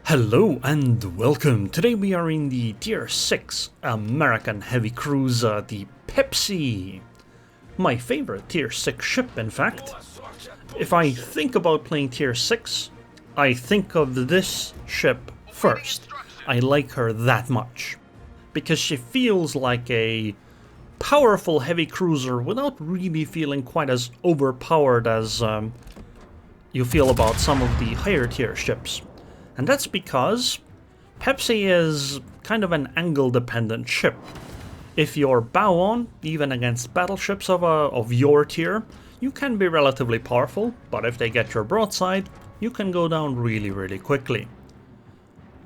Hello and welcome. Today we are in the Tier 6 American heavy cruiser, the Pepsi. My favorite Tier 6 ship, in fact. If I think about playing Tier 6, I think of this ship first. I like her that much. Because she feels like a powerful heavy cruiser without really feeling quite as overpowered as you feel about some of the higher tier ships. And that's because Pepsi is kind of an angle-dependent ship. If you're bow on, even against battleships of your tier, you can be relatively powerful, but if they get your broadside, you can go down really quickly.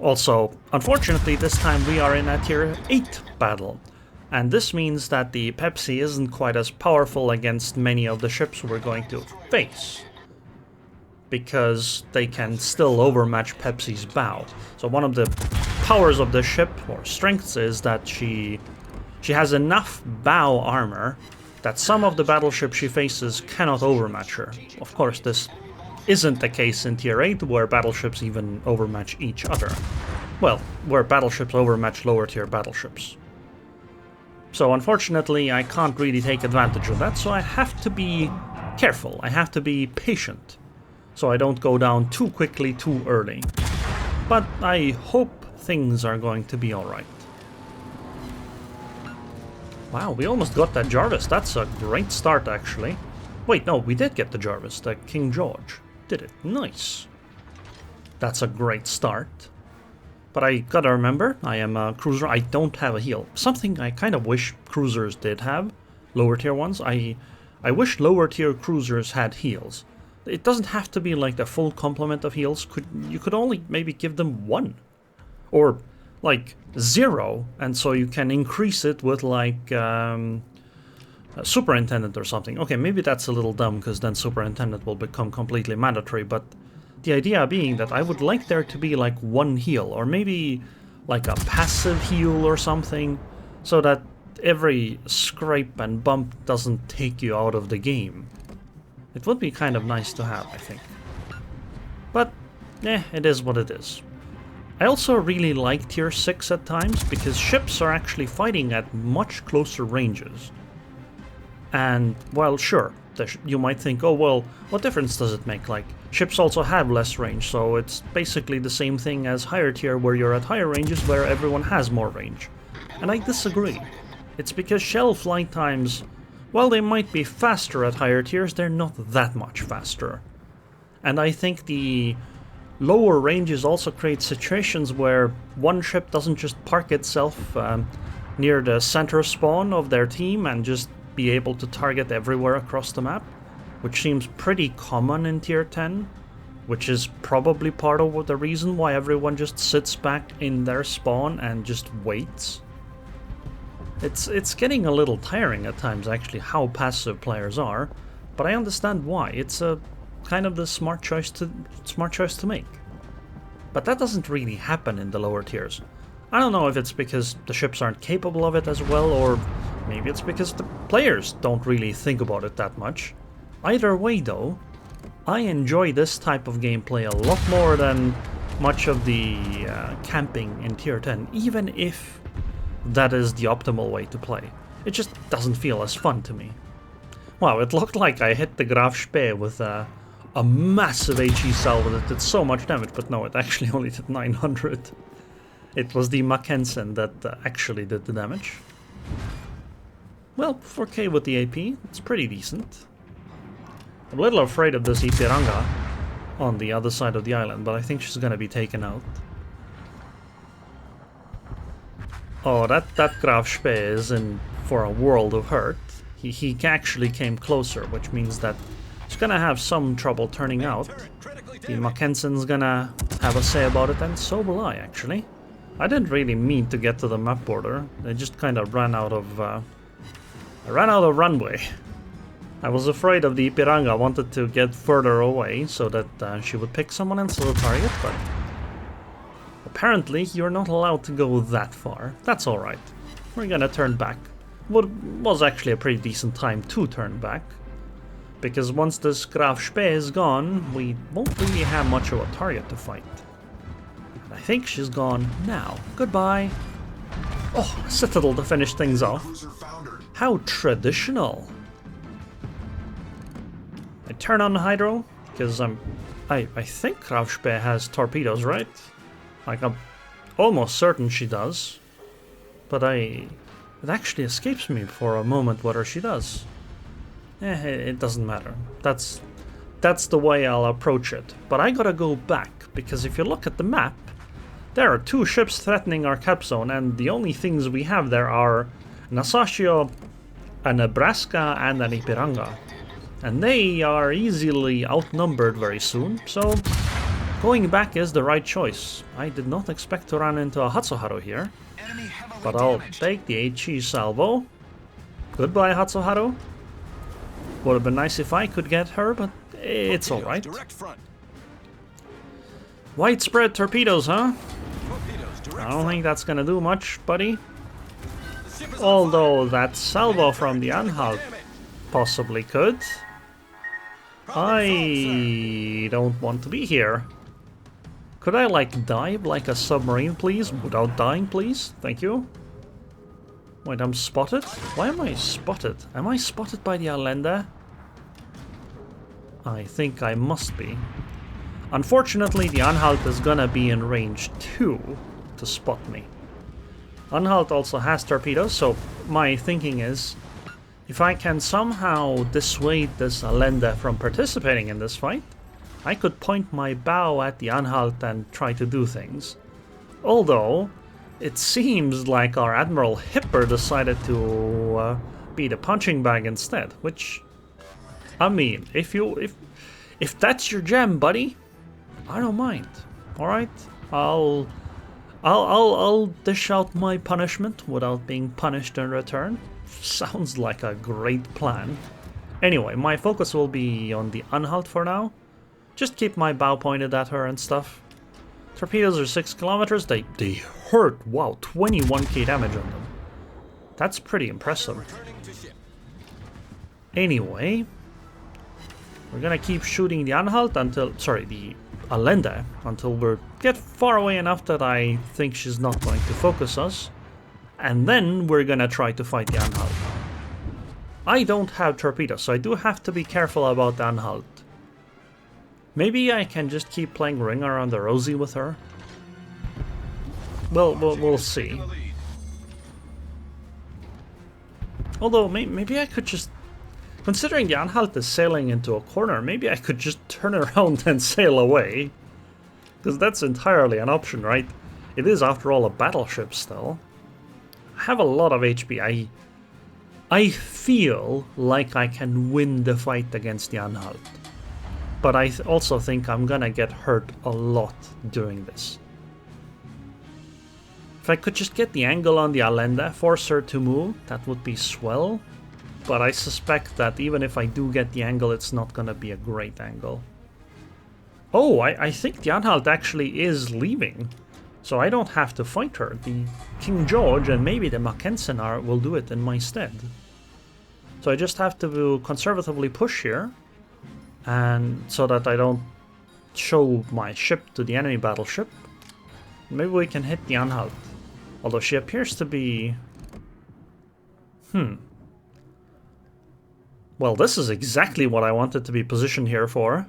Also, unfortunately, this time we are in a tier 8 battle, and this means that the Pepsi isn't quite as powerful against many of the ships we're going to face, because they can still overmatch Pepsi's bow. So one of the powers of the ship, or strengths, is that she has enough bow armor that some of the battleships she faces cannot overmatch her. Of course, this isn't the case in Tier 8, where battleships even overmatch each other. Well, where battleships overmatch lower tier battleships. So unfortunately, I can't really take advantage of that, so I have to be careful, I have to be patient, so I don't go down too quickly, too early. But I hope things are going to be alright. Wow, we almost got that Jarvis. That's a great start, actually. Wait, no, we did get the Jarvis, the King George. Did it. Nice. That's a great start. But I gotta remember, I am a cruiser, I don't have a heal. Something I kind of wish cruisers did have, lower tier ones. I wish lower tier cruisers had heals. It doesn't have to be like the full complement of heals. You could only maybe give them 1. Or like 0, and so you can increase it with like a Superintendent or something. Okay, maybe that's a little dumb, because then Superintendent will become completely mandatory, but the idea being that I would like there to be like 1 heal, or maybe like a passive heal or something, so that every scrape and bump doesn't take you out of the game. It would be kind of nice to have, I think. But, it is what it is. I also really like Tier 6 at times, because ships are actually fighting at much closer ranges. And, well, sure, you might think, oh well, what difference does it make? Like, ships also have less range, so it's basically the same thing as higher tier, where you're at higher ranges where everyone has more range. And I disagree. It's because shell flight times, while they might be faster at higher tiers, they're not that much faster. And I think the lower ranges also create situations where one ship doesn't just park itself near the center spawn of their team and just be able to target everywhere across the map, which seems pretty common in Tier 10, which is probably part of the reason why everyone just sits back in their spawn and just waits. It's getting a little tiring at times, actually, how passive players are, but I understand why. It's a kind of the smart choice to make. But that doesn't really happen in the lower tiers. I don't know if it's because the ships aren't capable of it as well, or maybe it's because the players don't really think about it that much. Either way though, I enjoy this type of gameplay a lot more than much of the camping in Tier 10, even if that is the optimal way to play. It just doesn't feel as fun to me. Wow, it looked like I hit the Graf Spee with a massive HE salvo that did so much damage, but no, it actually only did 900. It was the Mackensen that actually did the damage. Well, 4k with the AP, it's pretty decent. I'm a little afraid of this Ipiranga on the other side of the island, but I think she's gonna be taken out. Oh, that Graf Spee is in for a world of hurt. He actually came closer, which means that he's gonna have some trouble turning out. The Mackensen's gonna have a say about it, and so will I, actually. I didn't really mean to get to the map border. I just kind of ran out of runway. I was afraid of the Ipiranga. I wanted to get further away so that she would pick someone else as a target, but apparently you're not allowed to go that far. That's alright. We're gonna turn back. What was actually a pretty decent time to turn back. Because once this Graf Spee is gone, we won't really have much of a target to fight. And I think she's gone now. Goodbye. Oh, a Citadel to finish things off. How traditional. I turn on the Hydro, because I think Graf Spee has torpedoes, right? Like, I'm almost certain she does. But it actually escapes me for a moment whether she does. It doesn't matter. That's the way I'll approach it. But I gotta go back, because if you look at the map, there are 2 ships threatening our cap zone, and the only things we have there are Nasashio, a Nebraska, and an Ipiranga. And they are easily outnumbered very soon, so going back is the right choice. I did not expect to run into a Hatsuharu here, but I'll take the HE salvo. Goodbye, Hatsuharu. Would have been nice if I could get her, but it's alright. Widespread torpedoes, huh? I don't think that's gonna do much, buddy. Although that salvo from the Anhalt possibly could. I don't want to be here. Could I, like, dive like a submarine, please? Without dying, please? Thank you. Wait, I'm spotted? Why am I spotted? Am I spotted by the Allende? I think I must be. Unfortunately, the Anhalt is gonna be in range 2 to spot me. Anhalt also has torpedoes, so my thinking is, if I can somehow dissuade this Allende from participating in this fight, I could point my bow at the Anhalt and try to do things. Although, it seems like our Admiral Hipper decided to be the punching bag instead, which, I mean, if that's your jam, buddy, I don't mind. All right, I'll dish out my punishment without being punished in return. Sounds like a great plan. Anyway, my focus will be on the Anhalt for now. Just keep my bow pointed at her and stuff. Torpedoes are 6 kilometers. They hurt. Wow, 21k damage on them. That's pretty impressive. Anyway, we're gonna keep shooting the Anhalt until, sorry, the Allende, until we get far away enough that I think she's not going to focus us. And then we're gonna try to fight the Anhalt. I don't have torpedoes, so I do have to be careful about the Anhalt. Maybe I can just keep playing Ring Around the Rosie with her. Well, we'll see. Although, maybe I could just... Considering the Anhalt is sailing into a corner, maybe I could just turn around and sail away. Because that's entirely an option, right? It is, after all, a battleship still. I have a lot of HP. I feel like I can win the fight against the Anhalt. But I also think I'm gonna get hurt a lot during this. If I could just get the angle on the Allende, force her to move, that would be swell. But I suspect that even if I do get the angle, it's not gonna be a great angle. Oh, I think the Anhalt actually is leaving. So I don't have to fight her. The King George and maybe the Mackensen will do it in my stead. So I just have to conservatively push here. And so that I don't show my ship to the enemy battleship. Maybe we can hit the Anhalt. Although she appears to be... Well, this is exactly what I wanted to be positioned here for.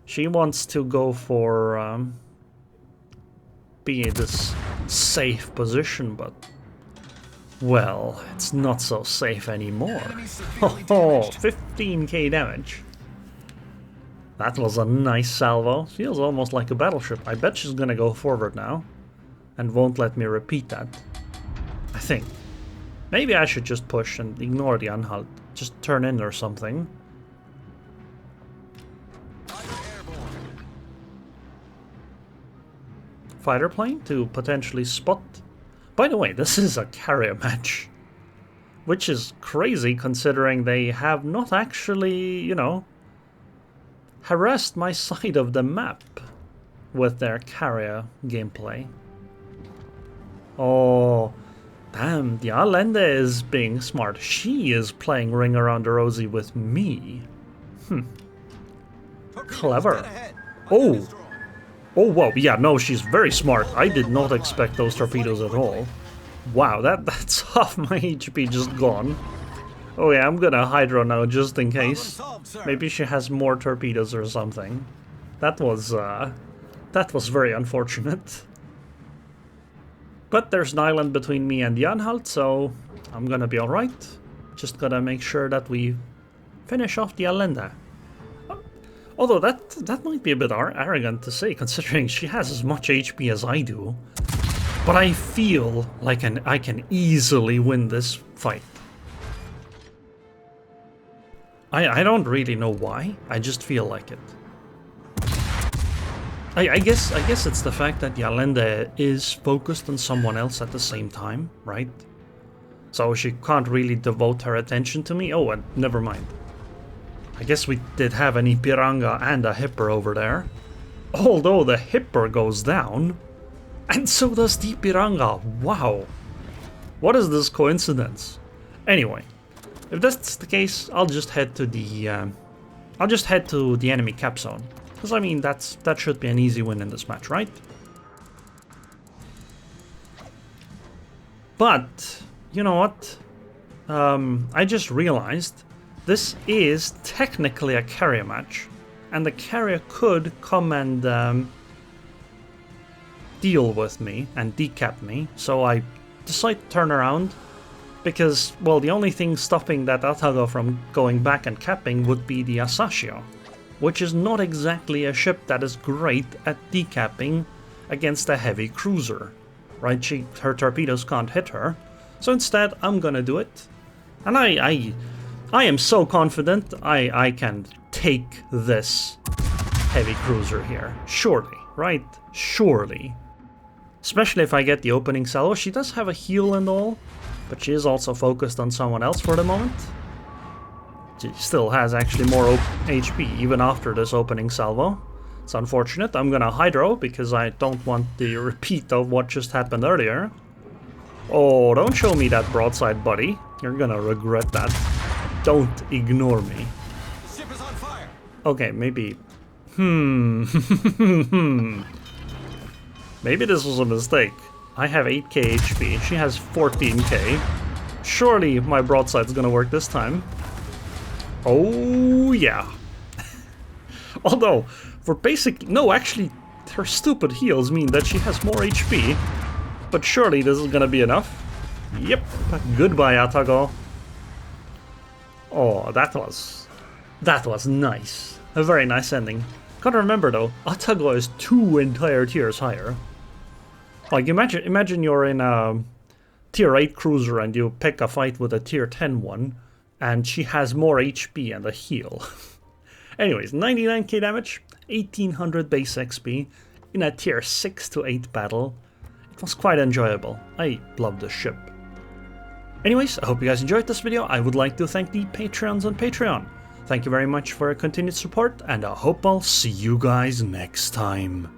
She wants to go for... be in this safe position, but... Well, it's not so safe anymore. Oh, 15k damage. That was a nice salvo. Feels almost like a battleship. I bet she's gonna go forward now. And won't let me repeat that. I think. Maybe I should just push and ignore the Anhalt. Just turn in or something. Fighter plane to potentially spot. By the way, this is a carrier match. Which is crazy considering they have not actually, you know, harassed my side of the map with their carrier gameplay. Oh, damn, the Allende is being smart. She is playing Ring Around the Rosie with me. Clever. Oh! Oh, whoa, yeah, no, she's very smart. I did not expect those torpedoes at all. Wow, that's half my HP just gone. Oh yeah, I'm gonna hydro now just in case. Maybe she has more torpedoes or something. That was very unfortunate. But there's an island between me and the Anhalt, so I'm gonna be alright. Just gotta make sure that we finish off the Allende. Although that might be a bit arrogant to say, considering she has as much HP as I do. But I feel like I can easily win this fight. I don't really know why, I just feel like it. I guess it's the fact that the Allende is focused on someone else at the same time, right? So she can't really devote her attention to me. Oh, and never mind. I guess we did have an Ipiranga and a Hipper over there. Although the Hipper goes down, and so does the Ipiranga. Wow. What is this coincidence? Anyway, if that's the case, I'll just head to the enemy cap zone. Because I mean, that should be an easy win in this match, right? But you know what? I just realized this is technically a carrier match, and the carrier could come and deal with me and decap me. So I decide to turn around. Because, well, the only thing stopping that Atago from going back and capping would be the Asashio, which is not exactly a ship that is great at decapping against a heavy cruiser, right? Her torpedoes can't hit her, so instead I'm gonna do it. And I am so confident I can take this heavy cruiser here, surely, right? Surely. Especially if I get the opening salvo. She does have a heal and all, but she is also focused on someone else for the moment. She still has actually more HP even after this opening salvo. It's unfortunate. I'm gonna hydro because I don't want the repeat of what just happened earlier. Oh, don't show me that broadside, buddy. You're gonna regret that. Don't ignore me. Ship is on fire. Okay, maybe... Maybe this was a mistake. I have 8k HP, she has 14k. Surely my broadside's gonna work this time. Oh yeah. Although, for basic... No, actually, her stupid heals mean that she has more HP. But surely this is gonna be enough. Yep, goodbye Atago. Oh, that was nice. A very nice ending. Gotta remember though, Atago is 2 entire tiers higher. Like, imagine you're in a tier 8 cruiser and you pick a fight with a tier 10 one, and she has more HP and a heal. Anyways, 99k damage, 1800 base XP in a tier 6 to 8 battle. It was quite enjoyable. I love this ship. Anyways, I hope you guys enjoyed this video. I would like to thank the Patreons on Patreon. Thank you very much for your continued support, and I hope I'll see you guys next time.